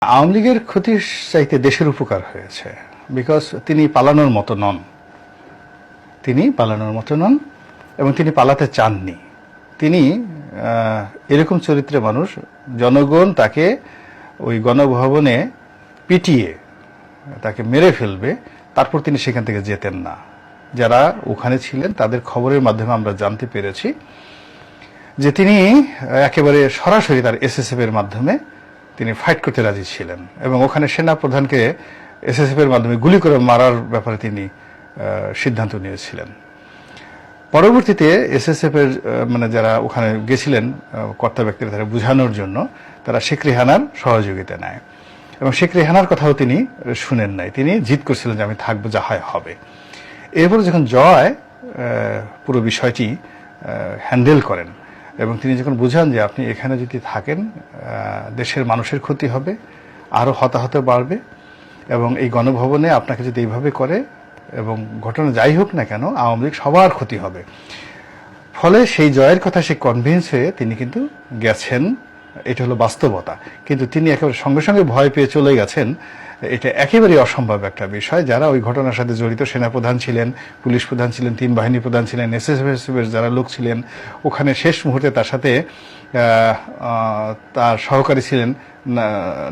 আওয়ামী লীগের ক্ষতির চাইতে দেশের উপকার হয়েছে, বিকজ তিনি পালানোর মতো নন, এবং তিনি পালাতে চাননি। তিনি এরকম চরিত্রের মানুষ, জনগণ তাকে ওই গণভবনে পিটিয়ে তাকে মেরে ফেলবে, তারপর তিনি সেখান থেকে যেতেন না। যারা ওখানে ছিলেন তাদের খবরের মাধ্যমে আমরা জানতে পেরেছি যে তিনি একেবারে সরাসরি তার এসএসএফ এর মাধ্যমে তিনি ফাইট করতে রাজি ছিলেন, এবং ওখানে সেনা প্রধানকে এসএসএফ এর মাধ্যমে গুলি করে মারার ব্যাপারে তিনি সিদ্ধান্ত নিয়েছিলেন। পরবর্তীতে এসএসএফ এর যারা ওখানে গেছিলেন কর্তা ব্যক্তিরা তারা বুঝানোর জন্য, তারা শেখ রেহানার সহযোগিতা নেয়, এবং শেখ রেহানার কথাও তিনি শুনেন নাই। তিনি জিদ করছিলেন যে আমি থাকবো, যা হয় হবে। এরপর যখন জয় পুরো বিষয়টি হ্যান্ডেল করেন এবং তিনি যখন বুঝান যে আপনি এখানে যদি থাকেন দেশের মানুষের ক্ষতি হবে, আরো হতাহত বাড়বে, এবং এই গণভবনে আপনাকে যদি এইভাবে করে এবং ঘটনা যাই হোক না কেন আওয়ামী লীগ সবার ক্ষতি হবে। ফলে সেই জয়ের কথা সে কনভিন্স হয়ে তিনি কিন্তু গেছেন। এটা হলো বাস্তবতা। কিন্তু তিনি একেবারে সঙ্গে সঙ্গে ভয় পেয়ে চলে গেছেন, এটা একেবারেই অসম্ভব একটা বিষয়। যারা ওই ঘটনার সাথে জড়িত, সেনাপ্রধান ছিলেন, পুলিশ প্রধান ছিলেন, 3 বাহিনী প্রধান ছিলেন, এসএসএফ এর যারা লোক ছিলেন, ওখানে শেষ মুহূর্তে তার সাথে তার সহকারী ছিলেন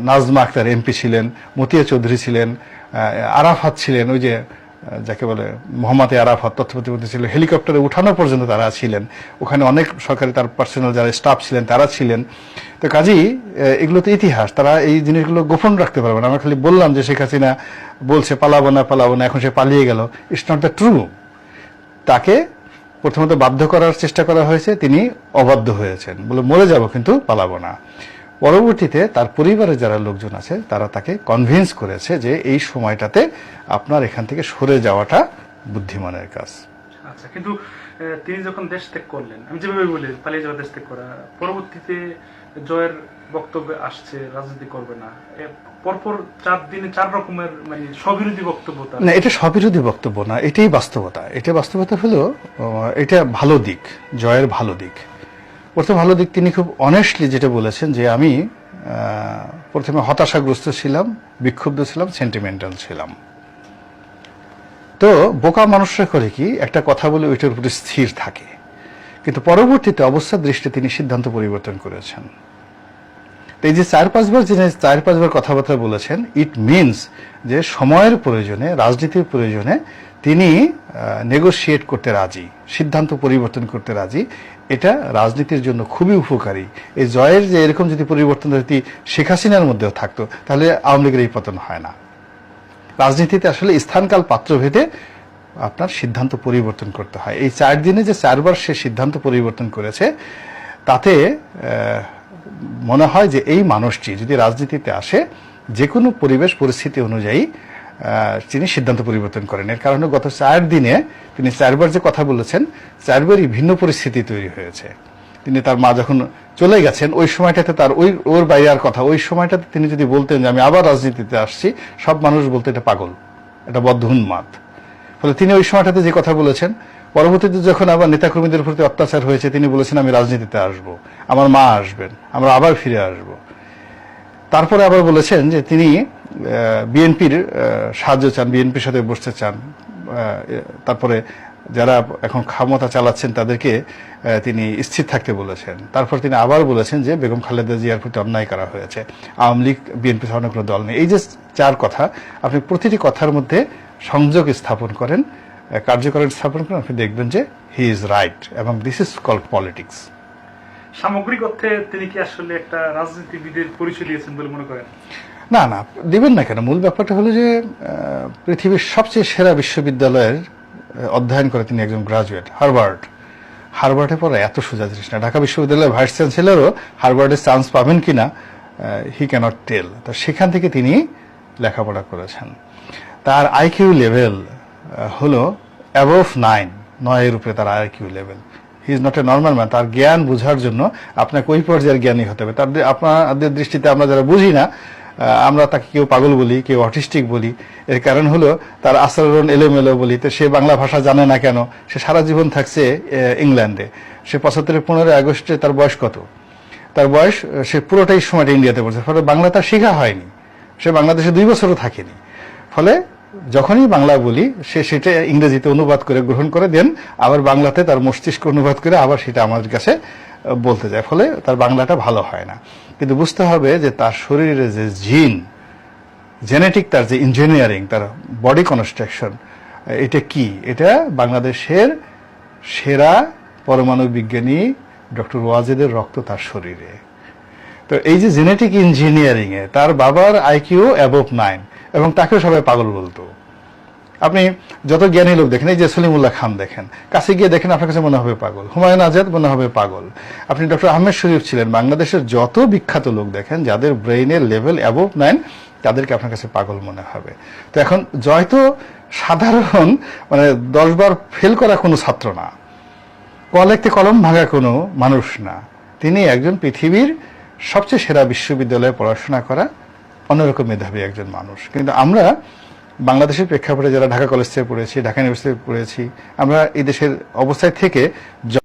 নাজমা আক্তার এমপি ছিলেন, মতিয়া চৌধুরী ছিলেন, আরাফাত ছিলেন, ওই যে যাকে বলে মোহাম্মদ আরাফাত তথ্য প্রতিমন্ত্রী ছিল, হেলিকপ্টারে উঠানো পর্যন্ত তারা ছিলেন। ওখানে অনেক সরকারি তার পার্সোনাল যারা স্টাফ ছিলেন তারা ছিলেন। তো কাজেই এগুলো তো ইতিহাস, তারা এই জিনিসগুলো গোপন রাখতে পারবে না। আমরা খালি বললাম যে শেখ হাসিনা বলছে পালাবো না, এখন সে পালিয়ে গেল, ইটস নট দ্য ট্রু। তাকে প্রথমত বাধ্য করার চেষ্টা করা হয়েছে, তিনি অবাধ্য হয়েছেন, বলে মরে যাব কিন্তু পালাবো না। পরবর্তীতে তার পরিবারের যারা লোকজন আছে তারা তাকে কনভিন্স করেছে যে এই সময়টাতে আপনার এখান থেকে সরে যাওয়াটা বুদ্ধিমানের কাজ। আচ্ছা, কিন্তু তিনি যখন দেশ ত্যাগ করলেন, আমি যেভাবে বলি পালিয়ে যাওয়া, দেশ ত্যাগ করা, পরবর্তীতে জয়ের বক্তব্য আসছে রাজনীতি করবে না, পরপর 4 দিনে 4 রকমের স্ববিরোধী বক্তব্য। না, এটা স্ববিরোধী বক্তব্য না, এটাই বাস্তবতা। বাস্তবতা হলো এটা ভালো দিক, জয়ের ভালো দিক। প্রথম ভালো দিক, তিনি খুব অনেস্টলি যেটা বলেছেন যে আমি প্রথমে হতাশাগ্রস্ত ছিলাম, বিক্ষুব্ধ ছিলাম, সেন্টিমেন্টাল ছিলাম। তো বোকা মানুষরা করে কি, একটা কথা বলে ওইটার উপরে স্থির থাকে, কিন্তু পরবর্তীতে অবস্থার দৃষ্টিতে তিনি সিদ্ধান্ত পরিবর্তন করেছেন। এই যে 4-5 বার কথাবার্তা বলেছেন, ইট মিনস যে সময়ের প্রয়োজনে, রাজনীতির প্রয়োজনে তিনি নেগোশিয়েট করতে রাজি, সিদ্ধান্ত পরিবর্তন করতে রাজি। এটা রাজনীতির জন্য খুবই উপকারী। এই জয়ের যে এরকম যদি পরিবর্তন যদি শেখ হাসিনার মধ্যেও থাকতো, তাহলে আওয়ামী লীগের এই পতন হয় না। রাজনীতিতে আসলে স্থানকাল পাত্রভেদে আপনার সিদ্ধান্ত পরিবর্তন করতে হয়। এই 4 দিনে যে 4 বার সে সিদ্ধান্ত পরিবর্তন করেছে, তাতে মনে হয় যে এই মানুষটি যদি রাজনীতিতে আসে, যে কোনো পরিবেশ পরিস্থিতি অনুযায়ী তিনি সিদ্ধান্ত পরিবর্তন করেন। এর কারণে গত 4 দিনে তিনি 4 বার যে কথা বলেছেন, 4 বারই ভিন্ন পরিস্থিতি তৈরি হয়েছে। তিনি তার মা যখন চলে গেছেন, ওই সময়টাতে তার ওর বাইরের কথা, ওই সময়টাতে তিনি যদি বলতেন যে আমি আবার রাজনীতিতে আসছি, সব মানুষ বলতে এটা পাগল, এটা বদ্ধ উন্মাদ। ফলে তিনি ওই সময়টাতে যে কথা বলেছেন, পরবর্তীতে যখন আবার নেতাকর্মীদের প্রতি অত্যাচার হয়েছে, তিনি বলেছেন আমি রাজনীতিতে আসব, আমার মা আসবেন, আমরা আবার ফিরে আসব। তারপরে আবার বলেছেন যে তিনি বিএনপির সাহায্য চান, বিএনপির সাথে বসতে চান। তারপরে যারা এখন ক্ষমতা চালাচ্ছেন তাদেরকে তিনি স্থির থাকতে বলেছেন। তারপর তিনি আবার বলেছেন যে বেগম খালেদা জিয়ার প্রতি অন্যায় করা হয়েছে, আওয়ামী লীগ বিএনপি ধরনের কোনো দল নেই। এই যে 4 কথা, আপনি প্রতিটি কথার মধ্যে সংযোগ স্থাপন করেন, কার্যকরণ স্থাপন করেন, আপনি দেখবেন যে হি ইজ রাইট, এবং দিস ইজ কল্ড পলিটিক্স। সামগ্রিক অর্থে তিনি কি আসলে একটা রাজনীতিবিদের পরিচয় দিয়েছেন বলে মনে করেন? না, দিবেন না কেন। মূল ব্যাপারটা হলো যে পৃথিবীর সবচেয়ে সেরা বিশ্ববিদ্যালয়ের অধ্যয়ন করে তিনি একজন গ্রাজুয়েট, হার্ভার্ডে পড়া এত সোজা জিনিস না। ঢাকা বিশ্ববিদ্যালয়ের ভাইস চ্যান্সেলরও হার্ভার্ডের চান্স পাবেন কিনা হি ক্যানট টেল। তো সেখান থেকে তিনি লেখাপড়া করেছেন। তার আইকিউ লেভেল হলো অ্যাবভ 9 এর উপরে তার IQ level. He is not a normal man. তার জ্ঞান বোঝার জন্য আপনাকে ওই পর্যায়ের জ্ঞানী হতে হবে। আপনাদের দৃষ্টিতে আমরা যারা বুঝি না, আমরা তাকে কেউ পাগল বলি, কেউ অটিস্টিক বলি। এর কারণ হলো তার আচরণ এলোমেলো বলি। তো সে বাংলা ভাষা জানে না কেন? সে সারা জীবন থাকছে ইংল্যান্ডে। সে 75 15 আগস্টে তার বয়স কত? তার বয়স, সে পুরোটাই সময়টা ইন্ডিয়াতে পড়ছে, ফলে বাংলা তার শেখা হয়নি। সে বাংলাদেশে 2 বছরও থাকেনি। ফলে যখনই বাংলা বলি সে সেটা ইংরেজিতে অনুবাদ করে গ্রহণ করে দেন, আবার বাংলাতে তার মস্তিষ্ক অনুবাদ করে আবার সেটা আমাদের কাছে বলতে যায়, ফলে তার বাংলাটা ভালো হয় না। কিন্তু বুঝতে হবে যে তার শরীরে যে জিন, জেনেটিক, তার যে ইঞ্জিনিয়ারিং, তার বডি কনস্ট্রাকশন, এটা কি? এটা বাংলাদেশের সেরা পরমাণু বিজ্ঞানী ডক্টর ওয়াজেদের রক্ত তার শরীরে। তো এই যে জেনেটিক ইঞ্জিনিয়ারিং এ তার বাবার আইকিউ অ্যাবভ 9, এবং তাকেও সবাই পাগল বলতো। আপনি যত জ্ঞানী লোক দেখেন, এই যে সলিমুল্লাহ খান দেখেন, কাছে গিয়ে দেখেন আপনার কাছে মনে হবে পাগল, হুমায়ুন আজাদ মনে হবে পাগল। আপনি ডক্টর আহমেদ শরীফ ছিলেন, বাংলাদেশের যত বিখ্যাত লোক দেখেন যাদের ব্রেইনের লেভেল অ্যাবভ 9, তাদেরকে আপনার কাছে পাগল মনে হবে। তো এখন জয় তো সাধারণ 10 বার ফেল করা কোনো ছাত্র না, লিখতে কলম ভাঙা কোনো মানুষ না। তিনি একজন পৃথিবীর সবচেয়ে সেরা বিশ্ববিদ্যালয়ে পড়াশোনা করা অন্যরকম মেধাবী একজন মানুষ। কিন্তু আমরা বাংলাদেশের প্রেক্ষাপটে যারা ঢাকা কলেজ থেকে পড়েছি, ঢাকা ইউনিভার্সিটি পড়েছি, আমরা এই দেশের অবস্থায় থেকে